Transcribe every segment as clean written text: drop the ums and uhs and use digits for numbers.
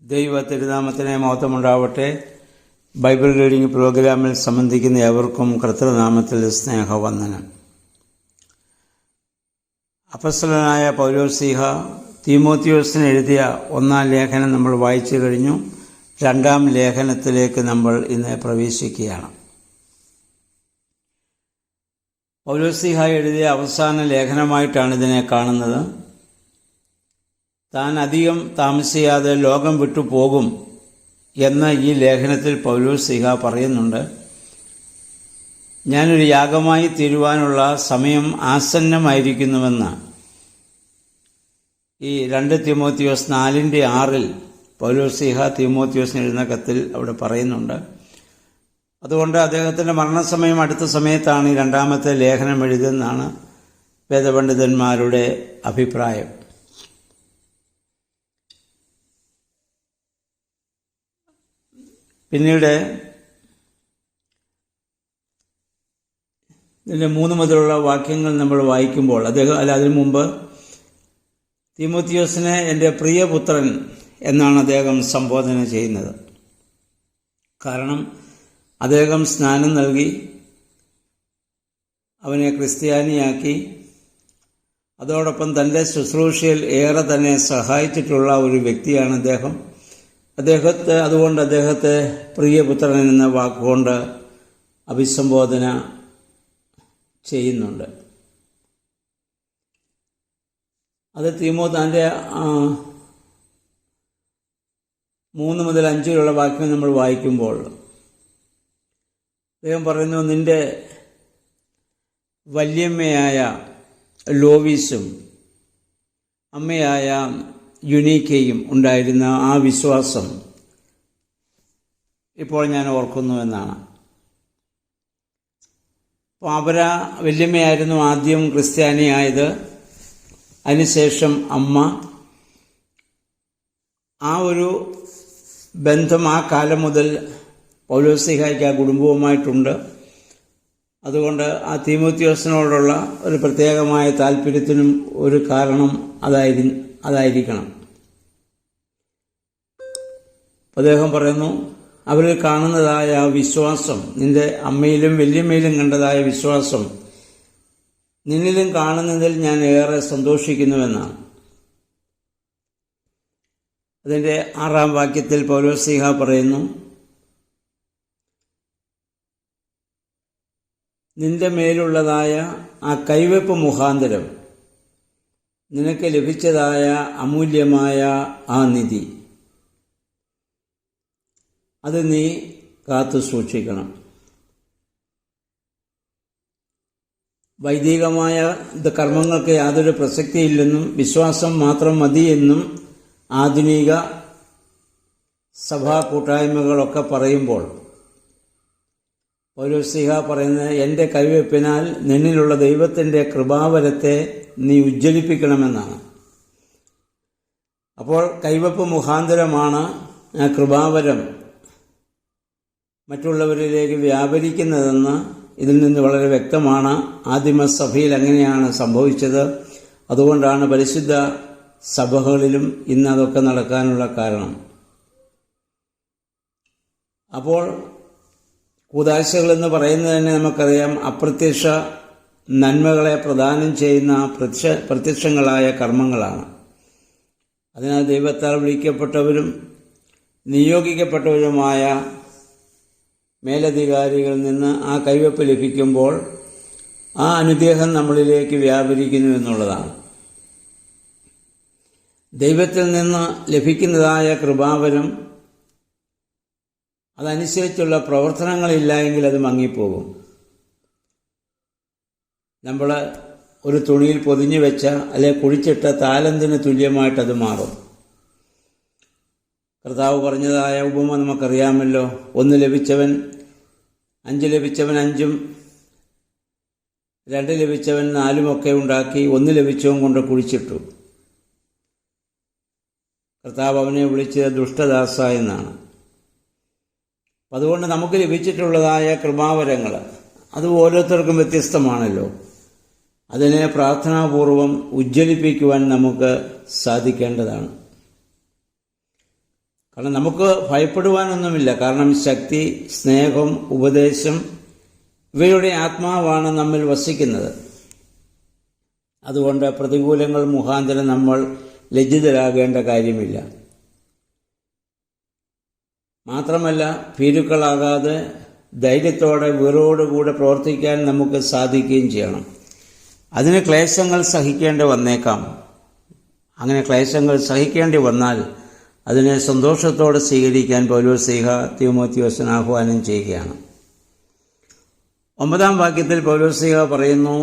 ദൈവ തിരുനാമത്തിന് മഹത്വമുണ്ടാവട്ടെ. Bible reading പ്രോഗ്രാമിൽ സംബന്ധിക്കുന്ന ഏവർക്കും കർത്തൃനാമത്തിൽ സ്നേഹവന്ദനം. അപ്പോസ്തലനായ പൗലോസ്ലീഹ തീമോത്തിയോസിന് എഴുതിയ 1-ാം ലേഖനം നമ്മൾ വായിച്ചു കഴിഞ്ഞു. 2-ാം ലേഖനത്തിലേക്ക് നമ്മൾ ഇന്ന് പ്രവേശിക്കുകയാണ്. പൗലോസ്ലീഹ എഴുതിയ അവസാന ലേഖനമായിട്ടാണ് ഇതിനെ കാണുന്നത്. താൻ അധികം താമസിയാതെ ലോകം വിട്ടു പോകും എന്ന് ഈ ലേഖനത്തിൽ പൗലോസ്ലീഹ പറയുന്നുണ്ട്. ഞാനൊരു യാഗമായി തീരുവാനുള്ള സമയം ആസന്നമായിരിക്കുന്നുവെന്ന് ഈ 2 തീമോത്തിയോസ് 4:6 പൗലോസ്ലീഹ തീമോത്തിയോസിന് എഴുതുന്ന കത്തിൽ അവിടെ പറയുന്നുണ്ട്. അതുകൊണ്ട് അദ്ദേഹത്തിൻ്റെ മരണസമയം അടുത്ത സമയത്താണ് ഈ 2-ാമത്തെ ലേഖനം എഴുതുന്നതാണ് വേദപണ്ഡിതന്മാരുടെ അഭിപ്രായം. പിന്നീട് ഇതിൻ്റെ 3 മുതലുള്ള വാക്യങ്ങൾ നമ്മൾ വായിക്കുമ്പോൾ അതിനു മുമ്പ് തീമോത്തിയോസിനെ എൻ്റെ പ്രിയപുത്രൻ എന്നാണ് അദ്ദേഹം സംബോധന ചെയ്യുന്നത്. കാരണം അദ്ദേഹം സ്നാനം നൽകി അവനെ ക്രിസ്ത്യാനിയാക്കി, അതോടൊപ്പം തൻ്റെ ശുശ്രൂഷയിൽ ഏറെ തന്നെ സഹായിച്ചിട്ടുള്ള ഒരു വ്യക്തിയാണ് അദ്ദേഹം. അതുകൊണ്ട് അദ്ദേഹത്തെ പ്രിയപുത്രൻ എന്ന വാക്കുകൊണ്ട് അഭിസംബോധന ചെയ്യുന്നുണ്ട്. അത് തന്റെ 3 മുതൽ 5 വരെയുള്ള വാക്യം നമ്മൾ വായിക്കുമ്പോൾ അദ്ദേഹം പറയുന്നു, നിന്റെ വല്യമ്മയായ ലോവീസും അമ്മയായ യുനീക്കയും ഉണ്ടായിരുന്ന ആ വിശ്വാസം ഇപ്പോൾ ഞാൻ ഓർക്കുന്നുവെന്നാണ്. അപ്പോൾ വല്യമ്മയായിരുന്നു ആദ്യം ക്രിസ്ത്യാനിയായത്. അതിനുശേഷം അമ്മ. ആ ഒരു ബന്ധം ആ കാലം മുതൽ പൗലോസ്ലീഹയ്ക്ക് ആ കുടുംബവുമായിട്ടുണ്ട്. അതുകൊണ്ട് ആ തീമോത്തിയോസിനോടുള്ള ഒരു പ്രത്യേകമായ താല്പര്യത്തിനും ഒരു കാരണം അതായിരിക്കണം. അദ്ദേഹം പറയുന്നു, അവരിൽ കാണുന്നതായ ആ വിശ്വാസം, നിന്റെ അമ്മയിലും വല്യമ്മയിലും കണ്ടതായ വിശ്വാസം നിന്നിലും കാണുന്നതിൽ ഞാൻ ഏറെ സന്തോഷിക്കുന്നുവെന്നാണ്. അതിൻ്റെ 6-ാം വാക്യത്തിൽ പൗലോസ്ലീഹ പറയുന്നു, നിന്റെ മേലുള്ളതായ ആ കൈവെപ്പ് മുഖാന്തരം നിനക്ക് ലഭിച്ചതായ അമൂല്യമായ ആ നിധി അത് നീ കാത്തു സൂക്ഷിക്കണം. വൈദികമായ കർമ്മങ്ങൾക്ക് യാതൊരു പ്രസക്തിയില്ലെന്നും വിശ്വാസം മാത്രം മതിയെന്നും ആധുനിക സഭാ കൂട്ടായ്മകളൊക്കെ പറയുമ്പോൾ പൗലോസ്ലീഹ പറയുന്നത്, എൻ്റെ കൈവെപ്പിനാൽ നിന്നിലുള്ള ദൈവത്തിൻ്റെ കൃപാവരത്തെ നീ ഉജ്ജ്വലിപ്പിക്കണമെന്നാണ്. അപ്പോൾ കൈവെപ്പ് മുഖാന്തരമാണ് ആ കൃപാവരം മറ്റുള്ളവരിലേക്ക് വ്യാപരിക്കുന്നതെന്ന് ഇതിൽ നിന്ന് വളരെ വ്യക്തമാണ്. ആദിമസഭയിൽ അങ്ങനെയാണ് സംഭവിച്ചത്. അതുകൊണ്ടാണ് പരിശുദ്ധ സഭകളിലും ഇന്ന് അതൊക്കെ നടക്കാനുള്ള കാരണം. അപ്പോൾ കൂദാശകൾ എന്ന് പറയുന്നത് തന്നെ നമുക്കറിയാം, അപ്രത്യക്ഷ നന്മകളെ പ്രദാനം ചെയ്യുന്ന പ്രത്യക്ഷങ്ങളായ കർമ്മങ്ങളാണ്. അതിനാൽ ദൈവത്താൽ വിളിക്കപ്പെട്ടവരും നിയോഗിക്കപ്പെട്ടവരുമായ മേലധികാരികളിൽ നിന്ന് ആ കൈവെപ്പ് ലഭിക്കുമ്പോൾ ആ അനുഗ്രഹം നമ്മളിലേക്ക് വ്യാപരിക്കുന്നു എന്നുള്ളതാണ്. ദൈവത്തിൽ നിന്ന് ലഭിക്കുന്നതായ കൃപാവരം അതനുസരിച്ചുള്ള പ്രവർത്തനങ്ങളില്ല എങ്കിൽ അത് മങ്ങിപ്പോകും. നമ്മൾ ഒരു തുണിയിൽ പൊതിഞ്ഞു വെച്ച അല്ലെങ്കിൽ കുഴിച്ചിട്ട താലന്തിന് തുല്യമായിട്ടത് മാറും. കർത്താവ് പറഞ്ഞതായ ഉപമ നമുക്കറിയാമല്ലോ. 1 ലഭിച്ചവൻ 5 ലഭിച്ചവൻ 5ഉം 2 ലഭിച്ചവൻ 4ഉം ഒക്കെ ഉണ്ടാക്കി 1 ലഭിച്ചവൻ കൊണ്ട് കുഴിച്ചിട്ടു. കർത്താവ് അവനെ വിളിച്ചത് ദുഷ്ടദാസ എന്നാണ്. അതുകൊണ്ട് നമുക്ക് ലഭിച്ചിട്ടുള്ളതായ കൃപാവരങ്ങൾ അത് ഓരോരുത്തർക്കും വ്യത്യസ്തമാണല്ലോ. അതിനെ പ്രാർത്ഥനാപൂർവം ഉജ്ജ്വലിപ്പിക്കുവാൻ നമുക്ക് സാധിക്കേണ്ടതാണ്. കാരണം നമുക്ക് ഭയപ്പെടുവാനൊന്നുമില്ല. കാരണം ശക്തി, സ്നേഹം, ഉപദേശം ഇവയുടെ ആത്മാവാണ് നമ്മിൽ വസിക്കുന്നത്. അതുകൊണ്ട് പ്രതികൂലങ്ങൾ മുഖാന്തരം നമ്മൾ ലജ്ജിതരാകേണ്ട കാര്യമില്ല. മാത്രമല്ല, ഭീരുക്കളാകാതെ ധൈര്യത്തോടെ വീറോടുകൂടെ പ്രവർത്തിക്കാൻ നമുക്ക് സാധിക്കുകയും ചെയ്യണം. അതിന് ക്ലേശങ്ങൾ സഹിക്കേണ്ടി വന്നേക്കാം. അങ്ങനെ ക്ലേശങ്ങൾ സഹിക്കേണ്ടി വന്നാൽ അതിനെ സന്തോഷത്തോടെ സ്വീകരിക്കാൻ പൗലോസ്ലീഹ തീമോഥെയോസിന് ആഹ്വാനം ചെയ്യുകയാണ്. 9-ാം വാക്യത്തിൽ പൗലോസ്ലീഹ പറയുന്നു,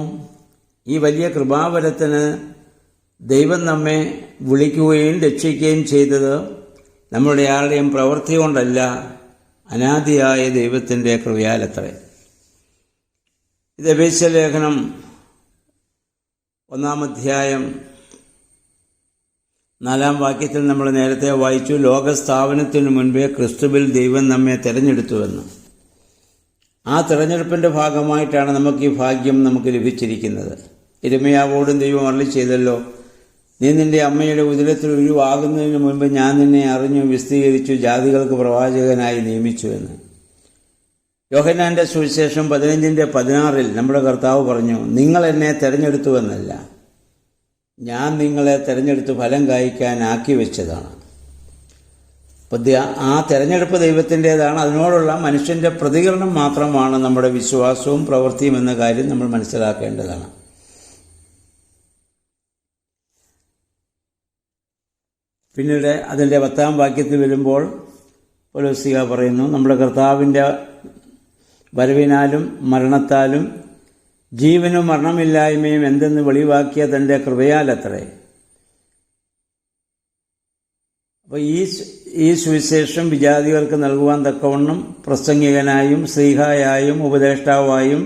ഈ വലിയ കൃപാവരത്തിന് ദൈവം നമ്മെ വിളിക്കുകയും രക്ഷിക്കുകയും ചെയ്തത് നമ്മുടെ ആരുടെയും പ്രവൃത്തി കൊണ്ടല്ല, അനാദിയായ ദൈവത്തിൻ്റെ കൃപയാലത്രേ. ഇത് എഫേസ്യലേഖനം 1-ാം അധ്യായം 4-ാം വാക്യത്തിൽ നമ്മൾ നേരത്തെ വായിച്ചു, ലോകസ്ഥാപനത്തിനു മുൻപേ ക്രിസ്തുവിൽ ദൈവം നമ്മെ തിരഞ്ഞെടുത്തുവെന്ന്. ആ തിരഞ്ഞെടുപ്പിൻ്റെ ഭാഗമായിട്ടാണ് നമുക്ക് ഈ ഭാഗ്യം നമുക്ക് ലഭിച്ചിരിക്കുന്നത്. യിരെമ്യാവോടും ദൈവം അരുളി ചെയ്തല്ലോ, നീ നിന്റെ അമ്മയുടെ ഉദരത്തിൽ ഉരുവാകുന്നതിന് മുൻപ് ഞാൻ നിന്നെ അറിഞ്ഞു വിസ്തീകരിച്ചു, ജാതികൾക്ക് പ്രവാചകനായി നിയമിച്ചുവെന്ന്. യോഹന്നാന്റെ സുവിശേഷം 15:16 നമ്മുടെ കർത്താവ് പറഞ്ഞു, നിങ്ങൾ എന്നെ തെരഞ്ഞെടുത്തുവെന്നല്ല, ഞാൻ നിങ്ങളെ തെരഞ്ഞെടുത്ത് ഫലം കായ്ക്കാൻ ആക്കി വെച്ചതാണ്. അപ്പോൾ ആ തെരഞ്ഞെടുപ്പ് ദൈവത്തിൻ്റെതാണ്. അതിനോടുള്ള മനുഷ്യൻ്റെ പ്രതികരണം മാത്രമാണ് നമ്മുടെ വിശ്വാസവും പ്രവൃത്തിയും എന്ന കാര്യം നമ്മൾ മനസ്സിലാക്കേണ്ടതാണ്. പിന്നീട് അതിൻ്റെ 10-ാം വാക്യത്തിൽ വരുമ്പോൾ പൗലോസ്ലീഹ പറയുന്നു, നമ്മുടെ കർത്താവിൻ്റെ വരവിനാലും മരണത്താലും ജീവനും മരണമില്ലായ്മയും എന്തെന്ന് വെളിവാക്കിയ തൻ്റെ കൃപയാലത്രേ. അപ്പോൾ ഈ സുവിശേഷം വിജാതികൾക്ക് നൽകുവാൻ തക്കവണ്ണം പ്രസംഗികനായും ശ്ലീഹായായും ഉപദേഷ്ടാവായും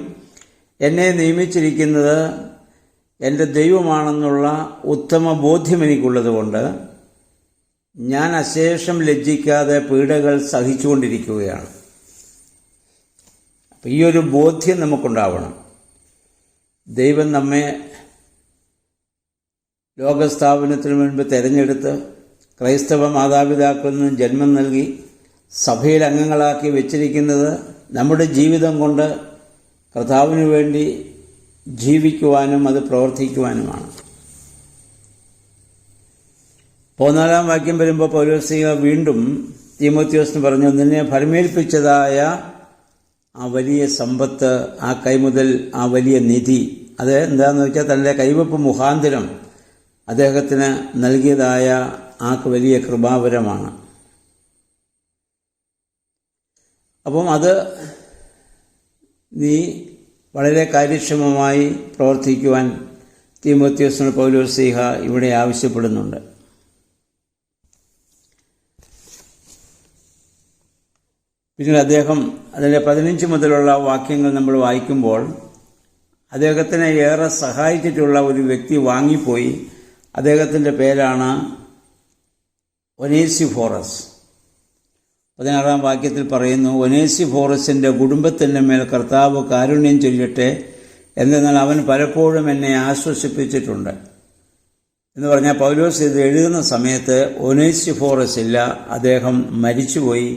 എന്നെ നിയമിച്ചിരിക്കുന്നത് എൻ്റെ ദൈവമാണെന്നുള്ള ഉത്തമ ബോധ്യം എനിക്കുള്ളതുകൊണ്ട് ഞാൻ അശേഷം ലജ്ജിക്കാതെ പീഡകൾ സഹിച്ചുകൊണ്ടിരിക്കുകയാണ്. അപ്പം ഈ ഒരു ബോധ്യം നമുക്കുണ്ടാവണം. ദൈവം നമ്മെ ലോകസ്ഥാപനത്തിന് മുൻപ് തിരഞ്ഞെടുത്ത് ക്രൈസ്തവ മാതാപിതാക്കളിൽ നിന്ന് ജന്മം നൽകി സഭയിൽ അംഗങ്ങളാക്കി വെച്ചിരിക്കുന്നത് നമ്മുടെ ജീവിതം കൊണ്ട് കർത്താവിന് വേണ്ടി ജീവിക്കുവാനും അത് പ്രവർത്തിക്കുവാനുമാണ്. 14-ാം വാക്യം വരുമ്പോൾ പൗലോസ്ലീഹ വീണ്ടും തീമോഥെയോസിന് പറഞ്ഞു, നിന്നെ ഫലമേൽപ്പിച്ചതായ ആ വലിയ സമ്പത്ത്, ആ കൈമുതൽ, ആ വലിയ നിധി, അത് എന്താണെന്ന് വെച്ചാൽ തൻ്റെ കൈവപ്പ് മുഖാന്തരം അദ്ദേഹത്തിന് നൽകിയതായ ആ വലിയ കൃപാവരമാണ്. അപ്പം അത് നീ വളരെ കാര്യക്ഷമമായി പ്രവർത്തിക്കുവാൻ തീമോഥെയോസിന് പൗലോസ്ലീഹ ഇവിടെ ആവശ്യപ്പെടുന്നുണ്ട്. പിന്നീട് അദ്ദേഹം അതിൻ്റെ 15 മുതലുള്ള വാക്യങ്ങൾ നമ്മൾ വായിക്കുമ്പോൾ അദ്ദേഹത്തിനെ ഏറെ സഹായിച്ചിട്ടുള്ള ഒരു വ്യക്തി വാങ്ങിപ്പോയി. അദ്ദേഹത്തിൻ്റെ പേരാണ് ഒനേസിഫോറസ്. 16-ാം വാക്യത്തിൽ പറയുന്നു, ഒനേസിഫോറസിൻ്റെ കുടുംബത്തിൻ്റെ മേൽ കർത്താവ് കാരുണ്യം ചൊല്ലട്ടെ, എന്തെന്നാൽ അവൻ പലപ്പോഴും എന്നെ ആശ്വസിപ്പിച്ചിട്ടുണ്ട് എന്ന് പറഞ്ഞാൽ പൗലോസ് ഇത് എഴുതുന്ന സമയത്ത് ഒനേസിഫോറസ് ഇല്ല, അദ്ദേഹം മരിച്ചുപോയി.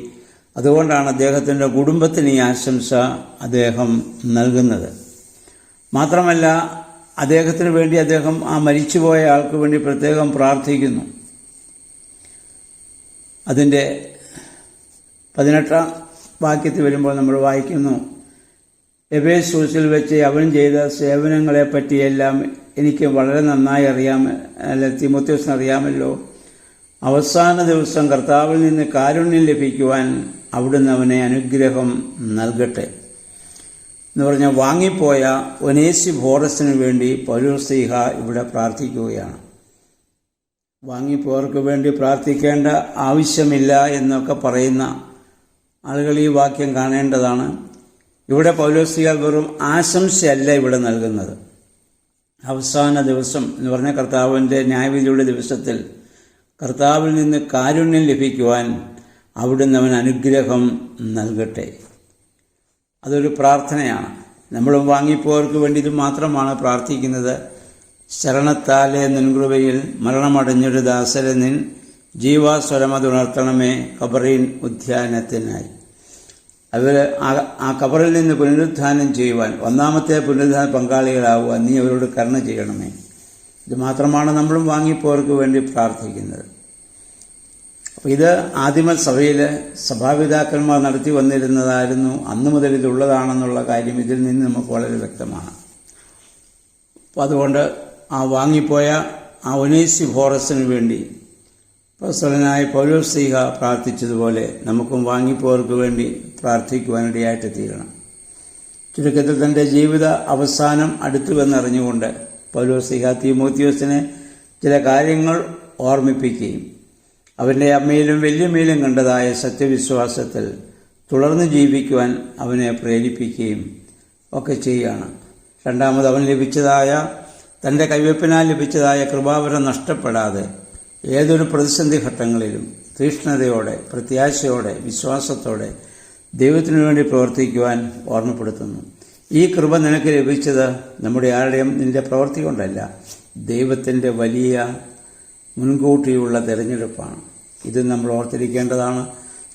അതുകൊണ്ടാണ് അദ്ദേഹത്തിൻ്റെ കുടുംബത്തിന് ഈ ആശംസ അദ്ദേഹം നൽകുന്നത്. മാത്രമല്ല, അദ്ദേഹത്തിന് വേണ്ടി അദ്ദേഹം ആ മരിച്ചുപോയ ആൾക്ക് വേണ്ടി പ്രത്യേകം പ്രാർത്ഥിക്കുന്നു. അതിൻ്റെ 18-ാം വാക്യത്തിൽ വരുമ്പോൾ നമ്മൾ വായിക്കുന്നു, എഫേസൂസിൽ വെച്ച് അവൻ ചെയ്ത സേവനങ്ങളെപ്പറ്റിയെല്ലാം എനിക്ക് വളരെ നന്നായി തീമോഥെയോസിന് അറിയാമല്ലോ. അവസാന ദിവസം കർത്താവിൽ നിന്ന് കാരുണ്യം ലഭിക്കുവാൻ അവിടുന്ന് അവനെ അനുഗ്രഹം നൽകട്ടെ എന്ന് പറഞ്ഞാൽ വാങ്ങിപ്പോയ ഒനേസിഫോറസിന് വേണ്ടി പൗലോസ്ലീഹ ഇവിടെ പ്രാർത്ഥിക്കുകയാണ്. വാങ്ങിപ്പോയവർക്ക് വേണ്ടി പ്രാർത്ഥിക്കേണ്ട ആവശ്യമില്ല എന്നൊക്കെ പറയുന്ന ആളുകൾ ഈ വാക്യം കാണേണ്ടതാണ്. ഇവിടെ പൗലോസ്ലീഹ വെറും ആശംസയല്ല ഇവിടെ നൽകുന്നത്. അവസാന ദിവസം എന്ന് പറഞ്ഞ കർത്താവിൻ്റെ ന്യായവിധിയുടെ ദിവസത്തിൽ കർത്താവിൽ നിന്ന് കാരുണ്യം ലഭിക്കുവാൻ അവിടുന്ന് അവൻ അനുഗ്രഹം നൽകട്ടെ. അതൊരു പ്രാർത്ഥനയാണ്. നമ്മൾ വാങ്ങിപ്പോയവർക്ക് വേണ്ടി ഇത് മാത്രമാണ് പ്രാർത്ഥിക്കുന്നത്. ശരണത്താലെ നിൻകൃപയിൽ മരണമടഞ്ഞൊരു ദാസരെ നിൻ ജീവാസ്വരമതുണർത്തണമേ ഖബറീൻ ഉദ്യാനത്തിനായി. അവർ ആ ഖബറിൽ നിന്ന് പുനരുത്ഥാനം ചെയ്യുവാൻ, ഒന്നാമത്തെ പുനരുത്ഥാന പങ്കാളികളാവുവാൻ നീ അവരോട് കരുണ ചെയ്യണമേ. ഇത് മാത്രമാണ് നമ്മളും വാങ്ങിപ്പോർക്ക് വേണ്ടി പ്രാർത്ഥിക്കുന്നത്. അപ്പോൾ ഇത് ആദിമ സഭയിൽ സഭാപിതാക്കന്മാർ നടത്തി വന്നിരുന്നതായിരുന്നു. അന്നു മുതൽ ഇതുള്ളതാണെന്നുള്ള കാര്യം ഇതിൽ നിന്ന് നമുക്ക് വളരെ വ്യക്തമാണ്. അപ്പോൾ അതുകൊണ്ട് ആ വാങ്ങിപ്പോയ ആ ഒനേസിഫോറസിന് വേണ്ടി അപ്പോസ്തലനായ പൗലോസ് ശ്ലീഹ പ്രാർത്ഥിച്ചതുപോലെ നമുക്കും വാങ്ങിപ്പോർക്ക് വേണ്ടി പ്രാർത്ഥിക്കുവാനിടയായിട്ട് തീരണം. ചുരുക്കത്തിൽ തൻ്റെ ജീവിത അവസാനം അടുത്തുവെന്നറിഞ്ഞുകൊണ്ട് പൗലോസ് ശ്ലീഹ തീമോത്തിയോസിനെ ചില കാര്യങ്ങൾ ഓർമ്മിപ്പിക്കുകയും അവൻ്റെ അമ്മയിലും വല്യമ്മയിലും കണ്ടതായ സത്യവിശ്വാസത്തിൽ തുടർന്ന് ജീവിക്കുവാൻ അവനെ പ്രേരിപ്പിക്കുകയും ഒക്കെ ചെയ്യുകയാണ്. രണ്ടാമത് അവൻ ലഭിച്ചതായ തൻ്റെ കൈവെപ്പിനാൽ ലഭിച്ചതായ കൃപാവരം നഷ്ടപ്പെടാതെ ഏതൊരു പ്രതിസന്ധി ഘട്ടങ്ങളിലും തീക്ഷ്ണതയോടെ, പ്രത്യാശയോടെ, വിശ്വാസത്തോടെ ദൈവത്തിനു വേണ്ടി പ്രവർത്തിക്കുവാൻ ഓർമ്മപ്പെടുത്തുന്നു. ഈ കൃപ നിനക്ക് ലഭിച്ചത് നമ്മുടെ ആരുടെയും നിന്റെ പ്രവൃത്തി കൊണ്ടല്ല, ദൈവത്തിൻ്റെ വലിയ മുൻകൂട്ടിയുള്ള തിരഞ്ഞെടുപ്പാണ്. ഇത് നമ്മൾ ഓർത്തിരിക്കേണ്ടതാണ്.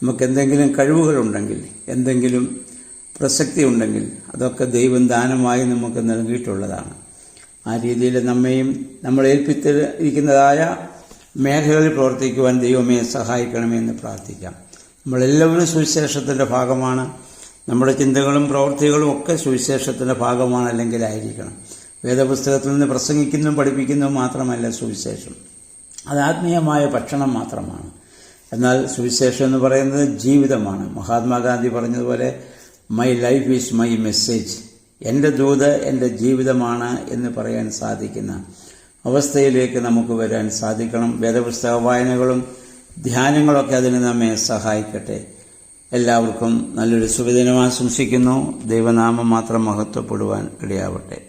നമുക്ക് എന്തെങ്കിലും കഴിവുകളുണ്ടെങ്കിൽ, എന്തെങ്കിലും പ്രസക്തി ഉണ്ടെങ്കിൽ അതൊക്കെ ദൈവം ദാനമായി നമുക്ക് നൽകിയിട്ടുള്ളതാണ്. ആ രീതിയിൽ നമ്മെയും നമ്മൾ ഏൽപ്പിച്ചിരിക്കുന്നതായ മേഖലകളിൽ പ്രവർത്തിക്കുവാൻ ദൈവമേ സഹായിക്കണമെന്ന് പ്രാർത്ഥിക്കാം. നമ്മളെല്ലാവരും സുവിശേഷത്തിൻ്റെ ഭാഗമാണ്. നമ്മുടെ ചിന്തകളും പ്രവൃത്തികളും ഒക്കെ സുവിശേഷത്തിൻ്റെ ഭാഗമാണ്, അല്ലെങ്കിൽ ആയിരിക്കണം. വേദപുസ്തകത്തിൽ നിന്ന് പ്രസംഗിക്കുന്നതും പഠിപ്പിക്കുന്നതും മാത്രമല്ല സുവിശേഷം, അത് ആത്മീയമായ ഭക്ഷണം മാത്രമാണ്. എന്നാൽ സുവിശേഷം എന്ന് പറയുന്നത് ജീവിതമാണ്. മഹാത്മാഗാന്ധി പറഞ്ഞതുപോലെ my life is my message, എൻ്റെ ദൂത് എൻ്റെ ജീവിതമാണ് എന്ന് പറയാൻ സാധിക്കുന്ന അവസ്ഥയിലേക്ക് നമുക്ക് വരാൻ സാധിക്കണം. വേദപുസ്തക വായനകളും ധ്യാനങ്ങളൊക്കെ അതിന് നമ്മെ സഹായിക്കട്ടെ. എല്ലാവർക്കും നല്ലൊരു സുഖദിനം ആശംസിക്കുന്നു. ദൈവനാമം മാത്രം മഹത്വപ്പെടുവാൻ ഇടയാവട്ടെ.